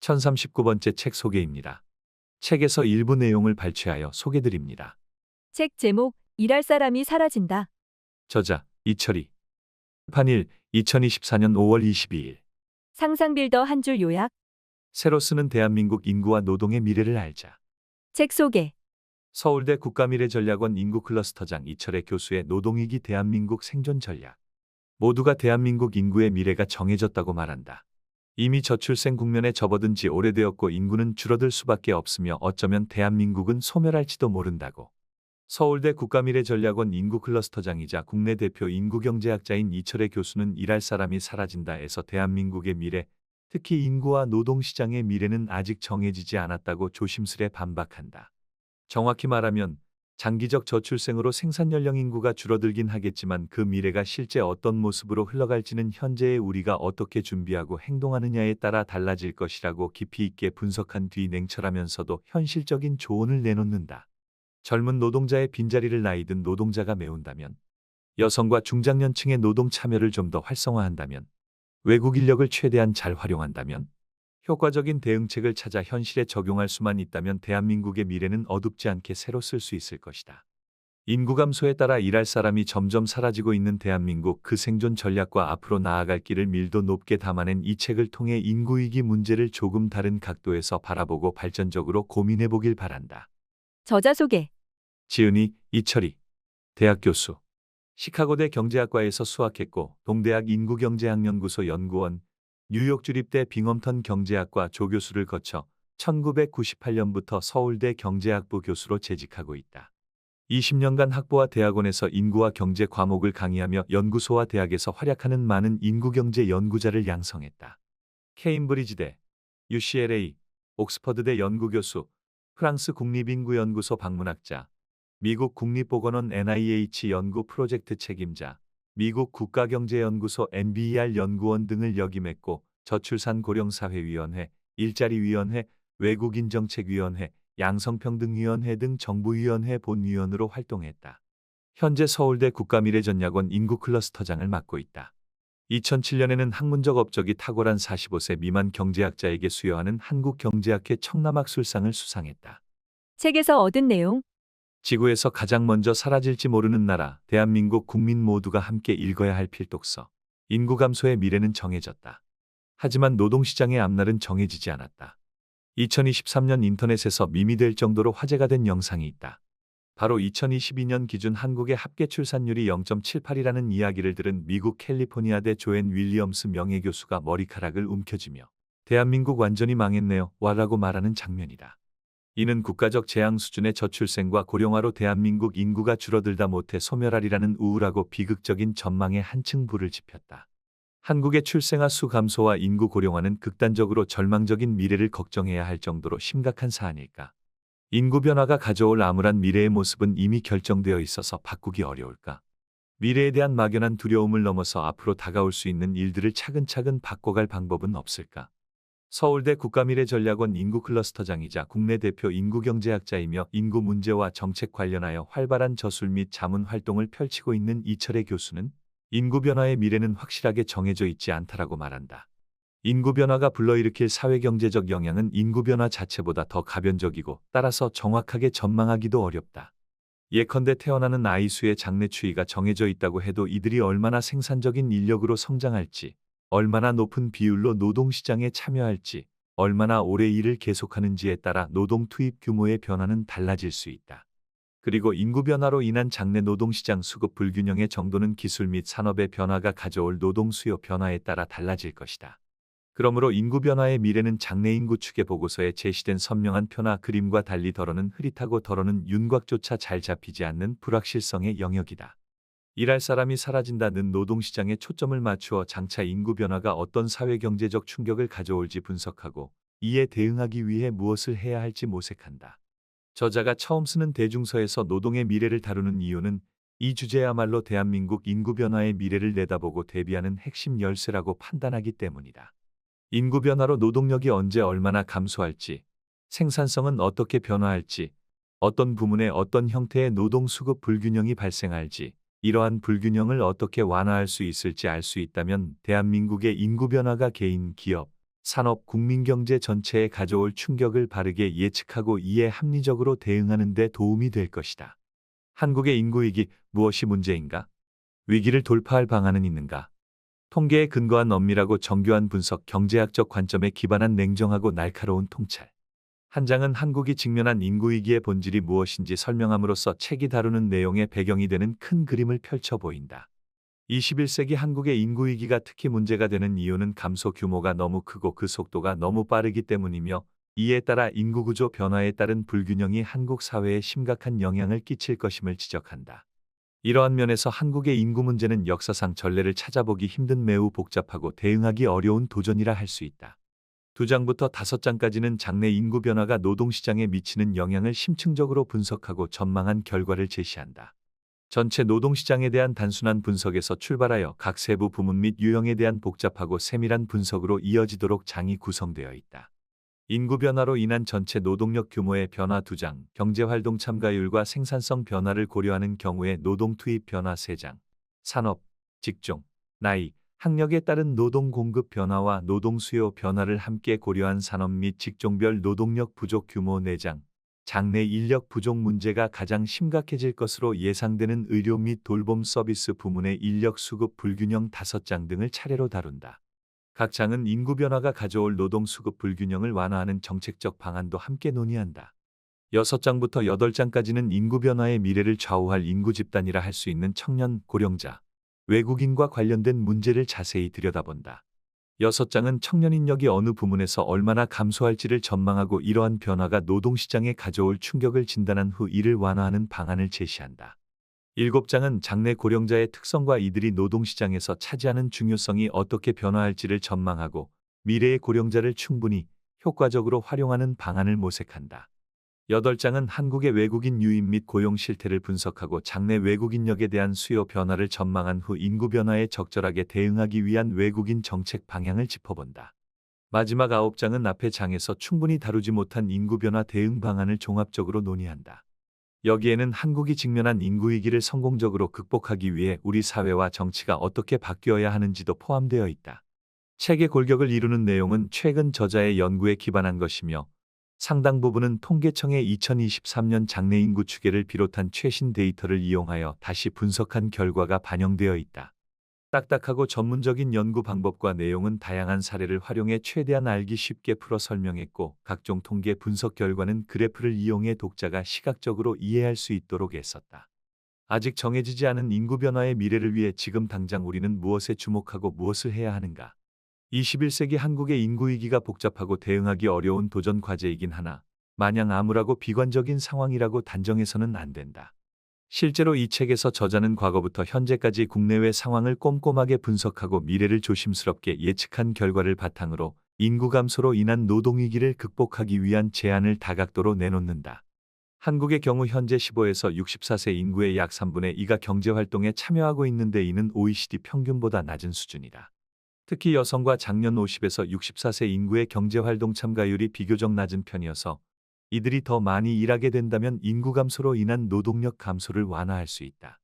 1039번째 책 소개입니다. 책에서 일부 내용을 발췌하여 소개드립니다. 책 제목, 일할 사람이 사라진다. 저자, 이철희. 판일, 2024년 5월 22일. 상상 빌더 한 줄 요약. 새로 쓰는 대한민국 인구와 노동의 미래를 알자. 책 소개. 서울대 국가미래전략원 인구클러스터장 이철혜 교수의 노동위기 대한민국 생존 전략. 모두가 대한민국 인구의 미래가 정해졌다고 말한다. 이미 저출생 국면에 접어든 지 오래되었고 인구는 줄어들 수밖에 없으며 어쩌면 대한민국은 소멸할지도 모른다고. 서울대 국가미래전략원 인구클러스터장이자 국내 대표 인구경제학자인 이철혜 교수는 일할 사람이 사라진다에서 대한민국의 미래, 특히 인구와 노동시장의 미래는 아직 정해지지 않았다고 조심스레 반박한다. 정확히 말하면 장기적 저출생으로 생산연령 인구가 줄어들긴 하겠지만 그 미래가 실제 어떤 모습으로 흘러갈지는 현재의 우리가 어떻게 준비하고 행동하느냐에 따라 달라질 것이라고 깊이 있게 분석한 뒤 냉철하면서도 현실적인 조언을 내놓는다. 젊은 노동자의 빈자리를 나이든 노동자가 메운다면, 여성과 중장년층의 노동 참여를 좀 더 활성화한다면, 외국 인력을 최대한 잘 활용한다면, 효과적인 대응책을 찾아 현실에 적용할 수만 있다면 대한민국의 미래는 어둡지 않게 새로 쓸 수 있을 것이다. 인구 감소에 따라 일할 사람이 점점 사라지고 있는 대한민국 그 생존 전략과 앞으로 나아갈 길을 밀도 높게 담아낸 이 책을 통해 인구위기 문제를 조금 다른 각도에서 바라보고 발전적으로 고민해 보길 바란다. 저자 소개. 지은이, 이철희. 대학 교수. 시카고대 경제학과에서 수학했고 동대학 인구경제학연구소 연구원, 뉴욕 주립대 빙엄턴 경제학과 조교수를 거쳐 1998년부터 서울대 경제학부 교수로 재직하고 있다. 20년간 학부와 대학원에서 인구와 경제 과목을 강의하며 연구소와 대학에서 활약하는 많은 인구경제 연구자를 양성했다. 케임브리지대, UCLA, 옥스퍼드대 연구교수, 프랑스 국립인구연구소 방문학자, 미국 국립보건원 NIH 연구 프로젝트 책임자, 미국 국가경제연구소 NBER 연구원 등을 역임했고 저출산고령사회위원회, 일자리위원회, 외국인정책위원회, 양성평등위원회 등 정부위원회 본위원으로 활동했다. 현재 서울대 국가미래전략원 인구클러스터장을 맡고 있다. 2007년에는 학문적 업적이 탁월한 45세 미만 경제학자에게 수여하는 한국경제학회 청남학술상을 수상했다. 책에서 얻은 내용. 지구에서 가장 먼저 사라질지 모르는 나라, 대한민국 국민 모두가 함께 읽어야 할 필독서. 인구 감소의 미래는 정해졌다. 하지만 노동시장의 앞날은 정해지지 않았다. 2023년 인터넷에서 밈이 될 정도로 화제가 된 영상이 있다. 바로 2022년 기준 한국의 합계 출산율이 0.78이라는 이야기를 들은 미국 캘리포니아대 조앤 윌리엄스 명예교수가 머리카락을 움켜쥐며 대한민국 완전히 망했네요 와라고 말하는 장면이다. 이는 국가적 재앙 수준의 저출생과 고령화로 대한민국 인구가 줄어들다 못해 소멸하리라는 우울하고 비극적인 전망에 한층 불을 지폈다. 한국의 출생아 수 감소와 인구 고령화는 극단적으로 절망적인 미래를 걱정해야 할 정도로 심각한 사안일까? 인구 변화가 가져올 암울한 미래의 모습은 이미 결정되어 있어서 바꾸기 어려울까? 미래에 대한 막연한 두려움을 넘어서 앞으로 다가올 수 있는 일들을 차근차근 바꿔갈 방법은 없을까? 서울대 국가미래전략원 인구클러스터장이자 국내 대표 인구경제학자이며 인구 문제와 정책 관련하여 활발한 저술 및 자문 활동을 펼치고 있는 이철혜 교수는 인구 변화의 미래는 확실하게 정해져 있지 않다라고 말한다. 인구 변화가 불러일으킬 사회경제적 영향은 인구 변화 자체보다 더 가변적이고 따라서 정확하게 전망하기도 어렵다. 예컨대 태어나는 아이 수의 장래 추이가 정해져 있다고 해도 이들이 얼마나 생산적인 인력으로 성장할지, 얼마나 높은 비율로 노동시장에 참여할지, 얼마나 오래 일을 계속하는지에 따라 노동 투입 규모의 변화는 달라질 수 있다. 그리고 인구 변화로 인한 장래 노동시장 수급 불균형의 정도는 기술 및 산업의 변화가 가져올 노동 수요 변화에 따라 달라질 것이다. 그러므로 인구 변화의 미래는 장래 인구 추계 보고서에 제시된 선명한 표나 그림과 달리 덜어는 흐릿하고 덜어는 윤곽조차 잘 잡히지 않는 불확실성의 영역이다. 일할 사람이 사라진다는 노동시장에 초점을 맞추어 장차 인구 변화가 어떤 사회경제적 충격을 가져올지 분석하고 이에 대응하기 위해 무엇을 해야 할지 모색한다. 저자가 처음 쓰는 대중서에서 노동의 미래를 다루는 이유는 이 주제야말로 대한민국 인구 변화의 미래를 내다보고 대비하는 핵심 열쇠라고 판단하기 때문이다. 인구 변화로 노동력이 언제 얼마나 감소할지, 생산성은 어떻게 변화할지, 어떤 부문에 어떤 형태의 노동 수급 불균형이 발생할지, 이러한 불균형을 어떻게 완화할 수 있을지 알 수 있다면 대한민국의 인구 변화가 개인, 기업, 산업, 국민경제 전체에 가져올 충격을 바르게 예측하고 이에 합리적으로 대응하는 데 도움이 될 것이다. 한국의 인구위기, 무엇이 문제인가? 위기를 돌파할 방안은 있는가? 통계에 근거한 엄밀하고 정교한 분석, 경제학적 관점에 기반한 냉정하고 날카로운 통찰. 한 장은 한국이 직면한 인구위기의 본질이 무엇인지 설명함으로써 책이 다루는 내용의 배경이 되는 큰 그림을 펼쳐 보인다. 21세기 한국의 인구위기가 특히 문제가 되는 이유는 감소 규모가 너무 크고 그 속도가 너무 빠르기 때문이며, 이에 따라 인구구조 변화에 따른 불균형이 한국 사회에 심각한 영향을 끼칠 것임을 지적한다. 이러한 면에서 한국의 인구 문제는 역사상 전례를 찾아보기 힘든 매우 복잡하고 대응하기 어려운 도전이라 할 수 있다. 2장부터 5장까지는 장래 인구 변화가 노동시장에 미치는 영향을 심층적으로 분석하고 전망한 결과를 제시한다. 전체 노동시장에 대한 단순한 분석에서 출발하여 각 세부 부문 및 유형에 대한 복잡하고 세밀한 분석으로 이어지도록 장이 구성되어 있다. 인구 변화로 인한 전체 노동력 규모의 변화 2장, 경제활동 참가율과 생산성 변화를 고려하는 경우에 노동 투입 변화 3장, 산업, 직종, 나이, 학력에 따른 노동 공급 변화와 노동 수요 변화를 함께 고려한 산업 및 직종별 노동력 부족 규모 4장, 장래 인력 부족 문제가 가장 심각해질 것으로 예상되는 의료 및 돌봄 서비스 부문의 인력 수급 불균형 5장 등을 차례로 다룬다. 각 장은 인구 변화가 가져올 노동 수급 불균형을 완화하는 정책적 방안도 함께 논의한다. 6장부터 8장까지는 인구 변화의 미래를 좌우할 인구 집단이라 할 수 있는 청년, 고령자, 외국인과 관련된 문제를 자세히 들여다본다. 6장은 청년 인력이 어느 부문에서 얼마나 감소할지를 전망하고 이러한 변화가 노동시장에 가져올 충격을 진단한 후 이를 완화하는 방안을 제시한다. 7장은 장래 고령자의 특성과 이들이 노동시장에서 차지하는 중요성이 어떻게 변화할지를 전망하고 미래의 고령자를 충분히 효과적으로 활용하는 방안을 모색한다. 8장은 한국의 외국인 유입 및 고용 실태를 분석하고 장래 외국인력에 대한 수요 변화를 전망한 후 인구 변화에 적절하게 대응하기 위한 외국인 정책 방향을 짚어본다. 마지막 9장은 앞의 장에서 충분히 다루지 못한 인구 변화 대응 방안을 종합적으로 논의한다. 여기에는 한국이 직면한 인구위기를 성공적으로 극복하기 위해 우리 사회와 정치가 어떻게 바뀌어야 하는지도 포함되어 있다. 책의 골격을 이루는 내용은 최근 저자의 연구에 기반한 것이며, 상당 부분은 통계청의 2023년 장래 인구 추계를 비롯한 최신 데이터를 이용하여 다시 분석한 결과가 반영되어 있다. 딱딱하고 전문적인 연구 방법과 내용은 다양한 사례를 활용해 최대한 알기 쉽게 풀어 설명했고, 각종 통계 분석 결과는 그래프를 이용해 독자가 시각적으로 이해할 수 있도록 애썼다. 아직 정해지지 않은 인구 변화의 미래를 위해 지금 당장 우리는 무엇에 주목하고 무엇을 해야 하는가? 21세기 한국의 인구위기가 복잡하고 대응하기 어려운 도전 과제이긴 하나, 마냥 암울하고 비관적인 상황이라고 단정해서는 안 된다. 실제로 이 책에서 저자는 과거부터 현재까지 국내외 상황을 꼼꼼하게 분석하고 미래를 조심스럽게 예측한 결과를 바탕으로 인구 감소로 인한 노동위기를 극복하기 위한 제안을 다각도로 내놓는다. 한국의 경우 현재 15에서 64세 인구의 약 3분의 2가 경제활동에 참여하고 있는데 이는 OECD 평균보다 낮은 수준이다. 특히 여성과 장년 50에서 64세 인구의 경제활동 참가율이 비교적 낮은 편이어서 이들이 더 많이 일하게 된다면 인구 감소로 인한 노동력 감소를 완화할 수 있다.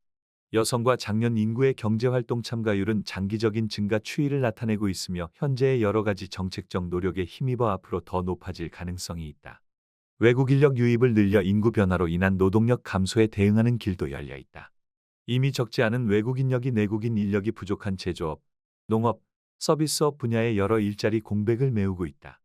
여성과 장년 인구의 경제활동 참가율은 장기적인 증가 추이를 나타내고 있으며 현재의 여러 가지 정책적 노력에 힘입어 앞으로 더 높아질 가능성이 있다. 외국 인력 유입을 늘려 인구 변화로 인한 노동력 감소에 대응하는 길도 열려 있다. 이미 적지 않은 외국 인력이 내국인 인력이 부족한 제조업, 농업, 서비스업 분야의 여러 일자리 공백을 메우고 있다.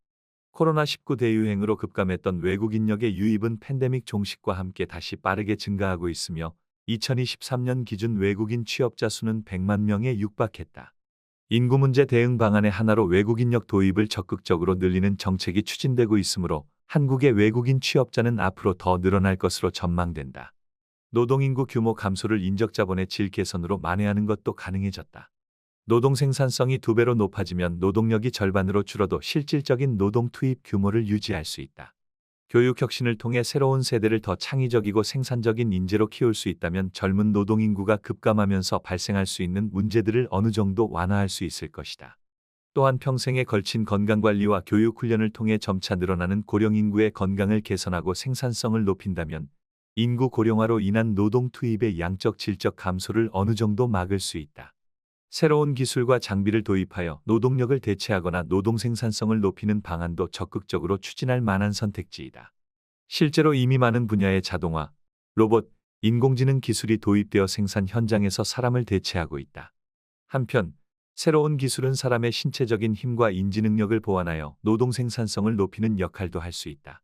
코로나19 대유행으로 급감했던 외국 인력의 유입은 팬데믹 종식과 함께 다시 빠르게 증가하고 있으며 2023년 기준 외국인 취업자 수는 100만 명에 육박했다. 인구 문제 대응 방안의 하나로 외국 인력 도입을 적극적으로 늘리는 정책이 추진되고 있으므로 한국의 외국인 취업자는 앞으로 더 늘어날 것으로 전망된다. 노동인구 규모 감소를 인적자본의 질 개선으로 만회하는 것도 가능해졌다. 노동 생산성이 2배로 높아지면 노동력이 절반으로 줄어도 실질적인 노동 투입 규모를 유지할 수 있다. 교육 혁신을 통해 새로운 세대를 더 창의적이고 생산적인 인재로 키울 수 있다면 젊은 노동 인구가 급감하면서 발생할 수 있는 문제들을 어느 정도 완화할 수 있을 것이다. 또한 평생에 걸친 건강관리와 교육 훈련을 통해 점차 늘어나는 고령 인구의 건강을 개선하고 생산성을 높인다면 인구 고령화로 인한 노동 투입의 양적 질적 감소를 어느 정도 막을 수 있다. 새로운 기술과 장비를 도입하여 노동력을 대체하거나 노동 생산성을 높이는 방안도 적극적으로 추진할 만한 선택지이다. 실제로 이미 많은 분야의 자동화, 로봇, 인공지능 기술이 도입되어 생산 현장에서 사람을 대체하고 있다. 한편, 새로운 기술은 사람의 신체적인 힘과 인지 능력을 보완하여 노동 생산성을 높이는 역할도 할 수 있다.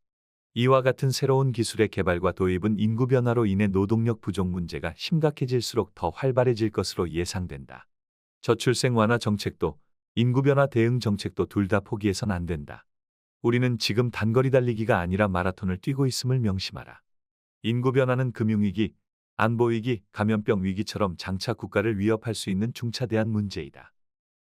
이와 같은 새로운 기술의 개발과 도입은 인구 변화로 인해 노동력 부족 문제가 심각해질수록 더 활발해질 것으로 예상된다. 저출생 완화 정책도 인구 변화 대응 정책도 둘 다 포기해선 안 된다. 우리는 지금 단거리 달리기가 아니라 마라톤을 뛰고 있음을 명심하라. 인구 변화는 금융위기, 안보위기, 감염병 위기처럼 장차 국가를 위협할 수 있는 중차대한 문제이다.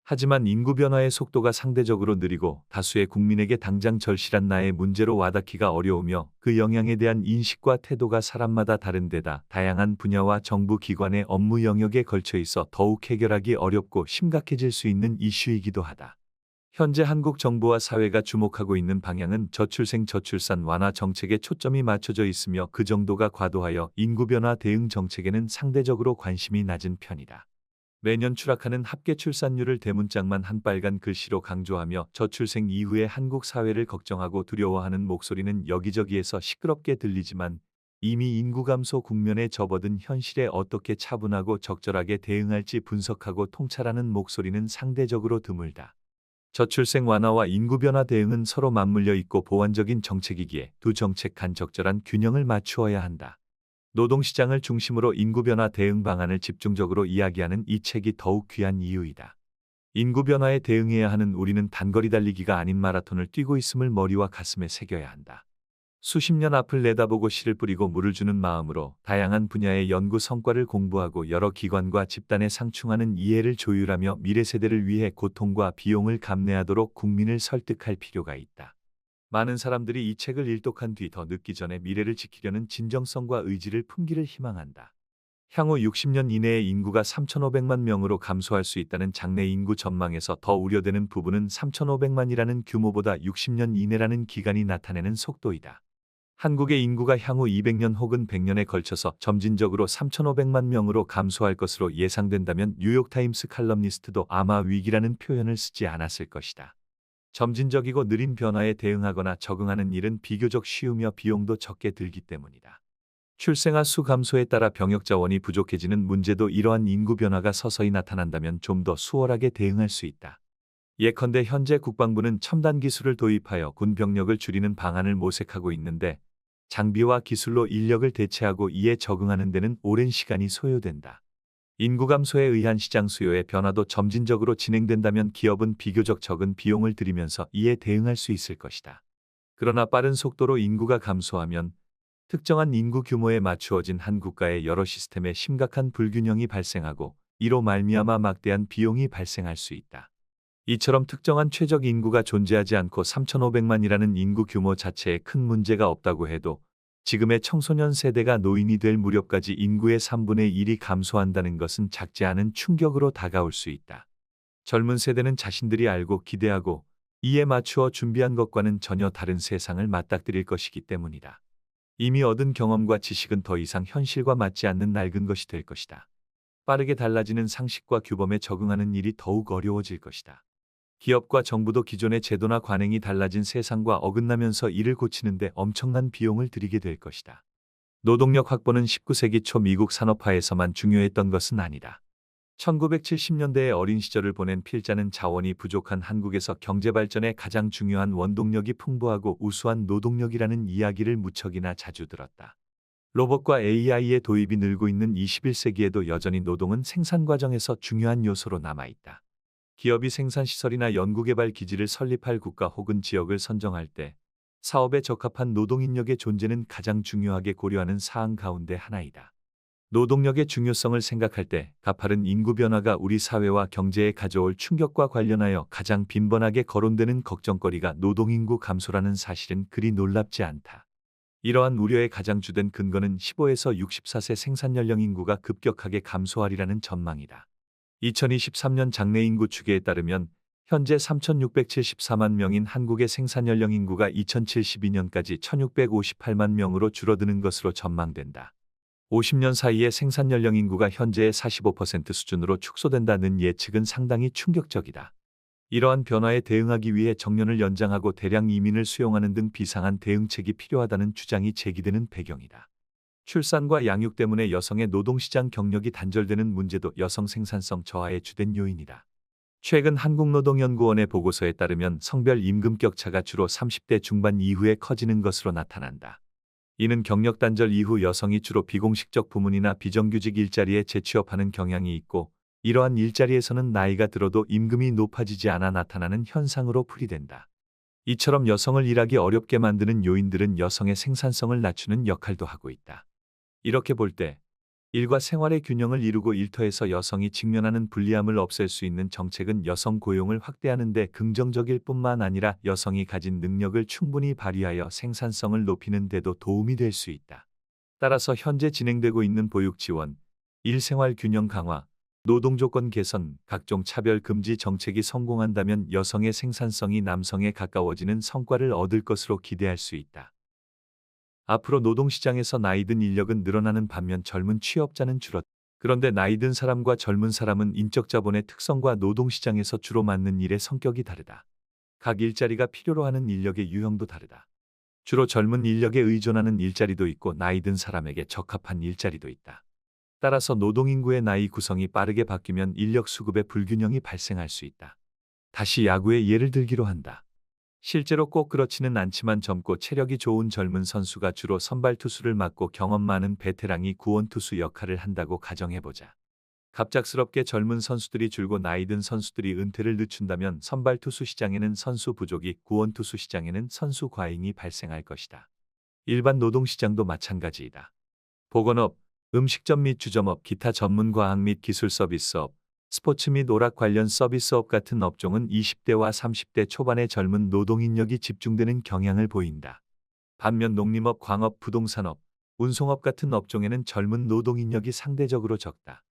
하지만 인구 변화의 속도가 상대적으로 느리고 다수의 국민에게 당장 절실한 나의 문제로 와닿기가 어려우며 그 영향에 대한 인식과 태도가 사람마다 다른 데다 다양한 분야와 정부 기관의 업무 영역에 걸쳐 있어 더욱 해결하기 어렵고 심각해질 수 있는 이슈이기도 하다. 현재 한국 정부와 사회가 주목하고 있는 방향은 저출생 저출산 완화 정책에 초점이 맞춰져 있으며 그 정도가 과도하여 인구 변화 대응 정책에는 상대적으로 관심이 낮은 편이다. 매년 추락하는 합계 출산율을 대문짝만 한 빨간 글씨로 강조하며 저출생 이후의 한국 사회를 걱정하고 두려워하는 목소리는 여기저기에서 시끄럽게 들리지만 이미 인구 감소 국면에 접어든 현실에 어떻게 차분하고 적절하게 대응할지 분석하고 통찰하는 목소리는 상대적으로 드물다. 저출생 완화와 인구 변화 대응은 서로 맞물려 있고 보완적인 정책이기에 두 정책 간 적절한 균형을 맞추어야 한다. 노동시장을 중심으로 인구 변화 대응 방안을 집중적으로 이야기하는 이 책이 더욱 귀한 이유이다. 인구 변화에 대응해야 하는 우리는 단거리 달리기가 아닌 마라톤을 뛰고 있음을 머리와 가슴에 새겨야 한다. 수십 년 앞을 내다보고 씨를 뿌리고 물을 주는 마음으로 다양한 분야의 연구 성과를 공부하고 여러 기관과 집단에 상충하는 이해를 조율하며 미래 세대를 위해 고통과 비용을 감내하도록 국민을 설득할 필요가 있다. 많은 사람들이 이 책을 일독한 뒤 더 늦기 전에 미래를 지키려는 진정성과 의지를 품기를 희망한다. 향후 60년 이내에 인구가 3,500만 명으로 감소할 수 있다는 장래 인구 전망에서 더 우려되는 부분은 3,500만이라는 규모보다 60년 이내라는 기간이 나타내는 속도이다. 한국의 인구가 향후 200년 혹은 100년에 걸쳐서 점진적으로 3,500만 명으로 감소할 것으로 예상된다면 뉴욕타임스 칼럼니스트도 아마 위기라는 표현을 쓰지 않았을 것이다. 점진적이고 느린 변화에 대응하거나 적응하는 일은 비교적 쉬우며 비용도 적게 들기 때문이다. 출생아 수 감소에 따라 병역 자원이 부족해지는 문제도 이러한 인구 변화가 서서히 나타난다면 좀 더 수월하게 대응할 수 있다. 예컨대 현재 국방부는 첨단 기술을 도입하여 군 병력을 줄이는 방안을 모색하고 있는데 장비와 기술로 인력을 대체하고 이에 적응하는 데는 오랜 시간이 소요된다. 인구 감소에 의한 시장 수요의 변화도 점진적으로 진행된다면 기업은 비교적 적은 비용을 들이면서 이에 대응할 수 있을 것이다. 그러나 빠른 속도로 인구가 감소하면 특정한 인구 규모에 맞추어진 한 국가의 여러 시스템에 심각한 불균형이 발생하고 이로 말미암아 막대한 비용이 발생할 수 있다. 이처럼 특정한 최적 인구가 존재하지 않고 3,500만이라는 인구 규모 자체에 큰 문제가 없다고 해도 지금의 청소년 세대가 노인이 될 무렵까지 인구의 3분의 1이 감소한다는 것은 작지 않은 충격으로 다가올 수 있다. 젊은 세대는 자신들이 알고 기대하고 이에 맞추어 준비한 것과는 전혀 다른 세상을 맞닥뜨릴 것이기 때문이다. 이미 얻은 경험과 지식은 더 이상 현실과 맞지 않는 낡은 것이 될 것이다. 빠르게 달라지는 상식과 규범에 적응하는 일이 더욱 어려워질 것이다. 기업과 정부도 기존의 제도나 관행이 달라진 세상과 어긋나면서 이를 고치는데 엄청난 비용을 들이게 될 것이다. 노동력 확보는 19세기 초 미국 산업화에서만 중요했던 것은 아니다. 1970년대의 어린 시절을 보낸 필자는 자원이 부족한 한국에서 경제발전에 가장 중요한 원동력이 풍부하고 우수한 노동력이라는 이야기를 무척이나 자주 들었다. 로봇과 AI의 도입이 늘고 있는 21세기에도 여전히 노동은 생산 과정에서 중요한 요소로 남아있다. 기업이 생산시설이나 연구개발 기지를 설립할 국가 혹은 지역을 선정할 때 사업에 적합한 노동인력의 존재는 가장 중요하게 고려하는 사항 가운데 하나이다. 노동력의 중요성을 생각할 때 가파른 인구 변화가 우리 사회와 경제에 가져올 충격과 관련하여 가장 빈번하게 거론되는 걱정거리가 노동인구 감소라는 사실은 그리 놀랍지 않다. 이러한 우려의 가장 주된 근거는 15에서 64세 생산연령 인구가 급격하게 감소하리라는 전망이다. 2023년 장래 인구 추계에 따르면 현재 3,674만 명인 한국의 생산연령 인구가 2072년까지 1,658만 명으로 줄어드는 것으로 전망된다. 50년 사이에 생산 연령 인구가 현재의 45% 수준으로 축소된다는 예측은 상당히 충격적이다. 이러한 변화에 대응하기 위해 정년을 연장하고 대량 이민을 수용하는 등 비상한 대응책이 필요하다는 주장이 제기되는 배경이다. 출산과 양육 때문에 여성의 노동시장 경력이 단절되는 문제도 여성 생산성 저하의 주된 요인이다. 최근 한국노동연구원의 보고서에 따르면 성별 임금 격차가 주로 30대 중반 이후에 커지는 것으로 나타난다. 이는 경력 단절 이후 여성이 주로 비공식적 부문이나 비정규직 일자리에 재취업하는 경향이 있고, 이러한 일자리에서는 나이가 들어도 임금이 높아지지 않아 나타나는 현상으로 풀이된다. 이처럼 여성을 일하기 어렵게 만드는 요인들은 여성의 생산성을 낮추는 역할도 하고 있다. 이렇게 볼 때 일과 생활의 균형을 이루고 일터에서 여성이 직면하는 불리함을 없앨 수 있는 정책은 여성 고용을 확대하는 데 긍정적일 뿐만 아니라 여성이 가진 능력을 충분히 발휘하여 생산성을 높이는 데도 도움이 될 수 있다. 따라서 현재 진행되고 있는 보육 지원, 일생활 균형 강화, 노동조건 개선, 각종 차별 금지 정책이 성공한다면 여성의 생산성이 남성에 가까워지는 성과를 얻을 것으로 기대할 수 있다. 앞으로 노동시장에서 나이든 인력은 늘어나는 반면 젊은 취업자는 줄었다. 그런데 나이든 사람과 젊은 사람은 인적 자본의 특성과 노동시장에서 주로 맡는 일의 성격이 다르다. 각 일자리가 필요로 하는 인력의 유형도 다르다. 주로 젊은 인력에 의존하는 일자리도 있고 나이든 사람에게 적합한 일자리도 있다. 따라서 노동인구의 나이 구성이 빠르게 바뀌면 인력 수급의 불균형이 발생할 수 있다. 다시 야구의 예를 들기로 한다. 실제로 꼭 그렇지는 않지만 젊고 체력이 좋은 젊은 선수가 주로 선발 투수를 맡고 경험 많은 베테랑이 구원 투수 역할을 한다고 가정해보자. 갑작스럽게 젊은 선수들이 줄고 나이든 선수들이 은퇴를 늦춘다면 선발 투수 시장에는 선수 부족이, 구원 투수 시장에는 선수 과잉이 발생할 것이다. 일반 노동 시장도 마찬가지이다. 보건업, 음식점 및 주점업, 기타 전문 과학 및 기술 서비스업, 스포츠 및 오락 관련 서비스업 같은 업종은 20대와 30대 초반의 젊은 노동인력이 집중되는 경향을 보인다. 반면 농림업, 광업, 부동산업, 운송업 같은 업종에는 젊은 노동인력이 상대적으로 적다.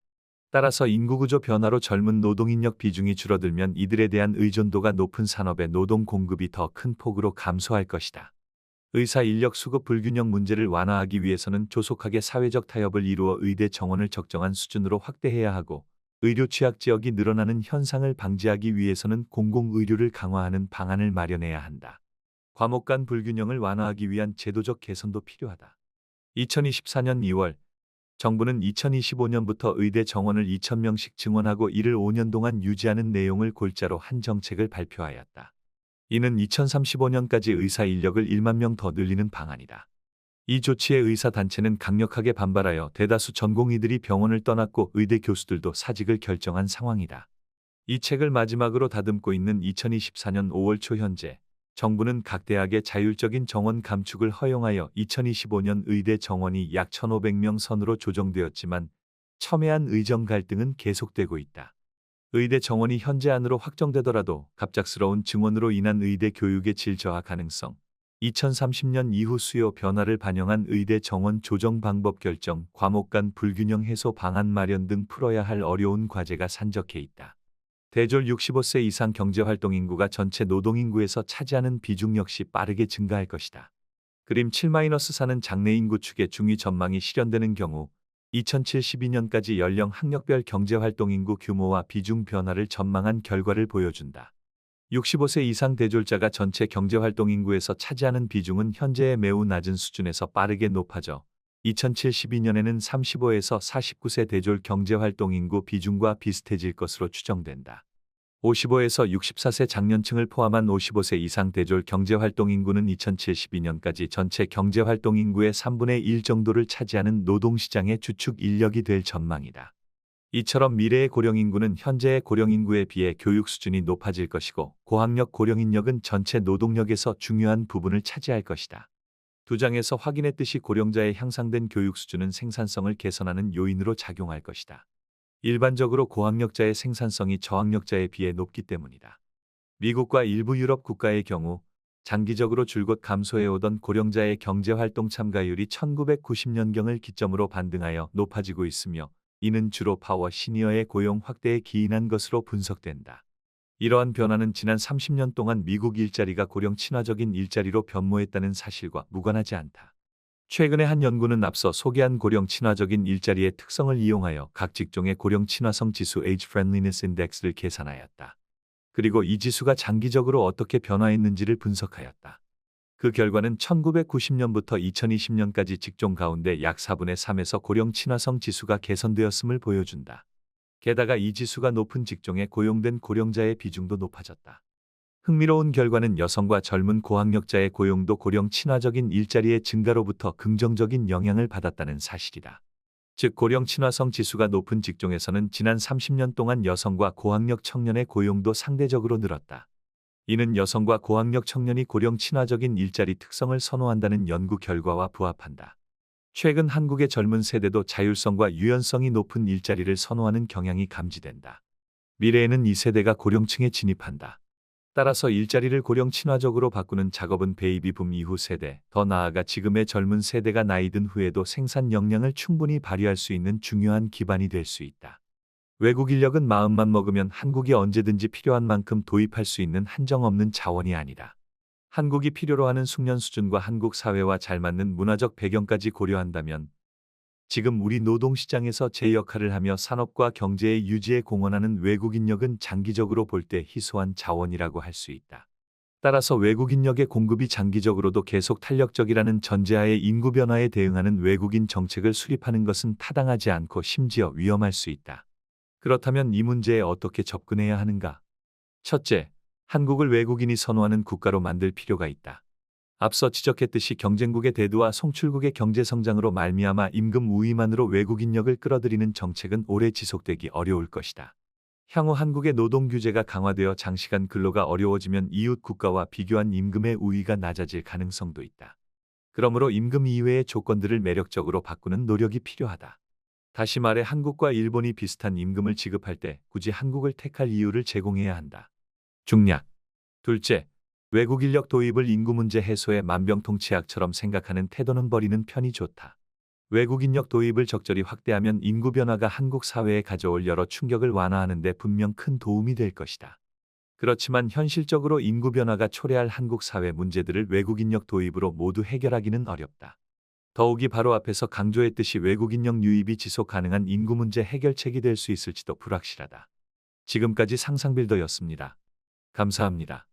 따라서 인구구조 변화로 젊은 노동인력 비중이 줄어들면 이들에 대한 의존도가 높은 산업의 노동 공급이 더 큰 폭으로 감소할 것이다. 의사 인력 수급 불균형 문제를 완화하기 위해서는 조속하게 사회적 타협을 이루어 의대 정원을 적정한 수준으로 확대해야 하고, 의료 취약 지역이 늘어나는 현상을 방지하기 위해서는 공공의료를 강화하는 방안을 마련해야 한다. 과목 간 불균형을 완화하기 위한 제도적 개선도 필요하다. 2024년 2월, 정부는 2025년부터 의대 정원을 2,000명씩 증원하고 이를 5년 동안 유지하는 내용을 골자로 한 정책을 발표하였다. 이는 2035년까지 의사 인력을 1만 명 더 늘리는 방안이다. 이 조치에 의사단체는 강력하게 반발하여 대다수 전공의들이 병원을 떠났고 의대 교수들도 사직을 결정한 상황이다. 이 책을 마지막으로 다듬고 있는 2024년 5월 초 현재, 정부는 각 대학의 자율적인 정원 감축을 허용하여 2025년 의대 정원이 약 1,500명 선으로 조정되었지만 첨예한 의정 갈등은 계속되고 있다. 의대 정원이 현재 안으로 확정되더라도 갑작스러운 증원으로 인한 의대 교육의 질 저하 가능성, 2030년 이후 수요 변화를 반영한 의대 정원 조정 방법 결정, 과목 간 불균형 해소 방안 마련 등 풀어야 할 어려운 과제가 산적해 있다. 대졸 65세 이상 경제활동 인구가 전체 노동인구에서 차지하는 비중 역시 빠르게 증가할 것이다. 그림 7-4는 장래 인구 추계 중위 전망이 실현되는 경우 2072년까지 연령 학력별 경제활동 인구 규모와 비중 변화를 전망한 결과를 보여준다. 65세 이상 대졸자가 전체 경제활동 인구에서 차지하는 비중은 현재의 매우 낮은 수준에서 빠르게 높아져 2072년에는 35에서 49세 대졸 경제활동 인구 비중과 비슷해질 것으로 추정된다. 55에서 64세 장년층을 포함한 55세 이상 대졸 경제활동 인구는 2072년까지 전체 경제활동 인구의 3분의 1 정도를 차지하는 노동시장의 주축 인력이 될 전망이다. 이처럼 미래의 고령인구는 현재의 고령인구에 비해 교육 수준이 높아질 것이고 고학력 고령인력은 전체 노동력에서 중요한 부분을 차지할 것이다. 두 장에서 확인했듯이 고령자의 향상된 교육 수준은 생산성을 개선하는 요인으로 작용할 것이다. 일반적으로 고학력자의 생산성이 저학력자에 비해 높기 때문이다. 미국과 일부 유럽 국가의 경우 장기적으로 줄곧 감소해오던 고령자의 경제활동 참가율이 1990년경을 기점으로 반등하여 높아지고 있으며 이는 주로 파워 시니어의 고용 확대에 기인한 것으로 분석된다. 이러한 변화는 지난 30년 동안 미국 일자리가 고령 친화적인 일자리로 변모했다는 사실과 무관하지 않다. 최근의 한 연구는 앞서 소개한 고령 친화적인 일자리의 특성을 이용하여 각 직종의 고령 친화성 지수 Age Friendliness Index를 계산하였다. 그리고 이 지수가 장기적으로 어떻게 변화했는지를 분석하였다. 그 결과는 1990년부터 2020년까지 직종 가운데 약 4분의 3에서 고령 친화성 지수가 개선되었음을 보여준다. 게다가 이 지수가 높은 직종에 고용된 고령자의 비중도 높아졌다. 흥미로운 결과는 여성과 젊은 고학력자의 고용도 고령 친화적인 일자리의 증가로부터 긍정적인 영향을 받았다는 사실이다. 즉 고령 친화성 지수가 높은 직종에서는 지난 30년 동안 여성과 고학력 청년의 고용도 상대적으로 늘었다. 이는 여성과 고학력 청년이 고령 친화적인 일자리 특성을 선호한다는 연구 결과와 부합한다. 최근 한국의 젊은 세대도 자율성과 유연성이 높은 일자리를 선호하는 경향이 감지된다. 미래에는 이 세대가 고령층에 진입한다. 따라서 일자리를 고령 친화적으로 바꾸는 작업은 베이비붐 이후 세대, 더 나아가 지금의 젊은 세대가 나이 든 후에도 생산 역량을 충분히 발휘할 수 있는 중요한 기반이 될 수 있다. 외국 인력은 마음만 먹으면 한국이 언제든지 필요한 만큼 도입할 수 있는 한정없는 자원이 아니다. 한국이 필요로 하는 숙련 수준과 한국 사회와 잘 맞는 문화적 배경까지 고려한다면 지금 우리 노동시장에서 제 역할을 하며 산업과 경제의 유지에 공헌하는 외국 인력은 장기적으로 볼 때 희소한 자원이라고 할 수 있다. 따라서 외국 인력의 공급이 장기적으로도 계속 탄력적이라는 전제하에 인구 변화에 대응하는 외국인 정책을 수립하는 것은 타당하지 않고 심지어 위험할 수 있다. 그렇다면 이 문제에 어떻게 접근해야 하는가? 첫째, 한국을 외국인이 선호하는 국가로 만들 필요가 있다. 앞서 지적했듯이 경쟁국의 대두와 송출국의 경제 성장으로 말미암아 임금 우위만으로 외국 인력을 끌어들이는 정책은 오래 지속되기 어려울 것이다. 향후 한국의 노동 규제가 강화되어 장시간 근로가 어려워지면 이웃 국가와 비교한 임금의 우위가 낮아질 가능성도 있다. 그러므로 임금 이외의 조건들을 매력적으로 바꾸는 노력이 필요하다. 다시 말해 한국과 일본이 비슷한 임금을 지급할 때 굳이 한국을 택할 이유를 제공해야 한다. 중략. 둘째, 외국 인력 도입을 인구 문제 해소의 만병통치약처럼 생각하는 태도는 버리는 편이 좋다. 외국 인력 도입을 적절히 확대하면 인구 변화가 한국 사회에 가져올 여러 충격을 완화하는 데 분명 큰 도움이 될 것이다. 그렇지만 현실적으로 인구 변화가 초래할 한국 사회 문제들을 외국 인력 도입으로 모두 해결하기는 어렵다. 더욱이 바로 앞에서 강조했듯이 외국 인력 유입이 지속 가능한 인구 문제 해결책이 될 수 있을지도 불확실하다. 지금까지 상상빌더였습니다. 감사합니다.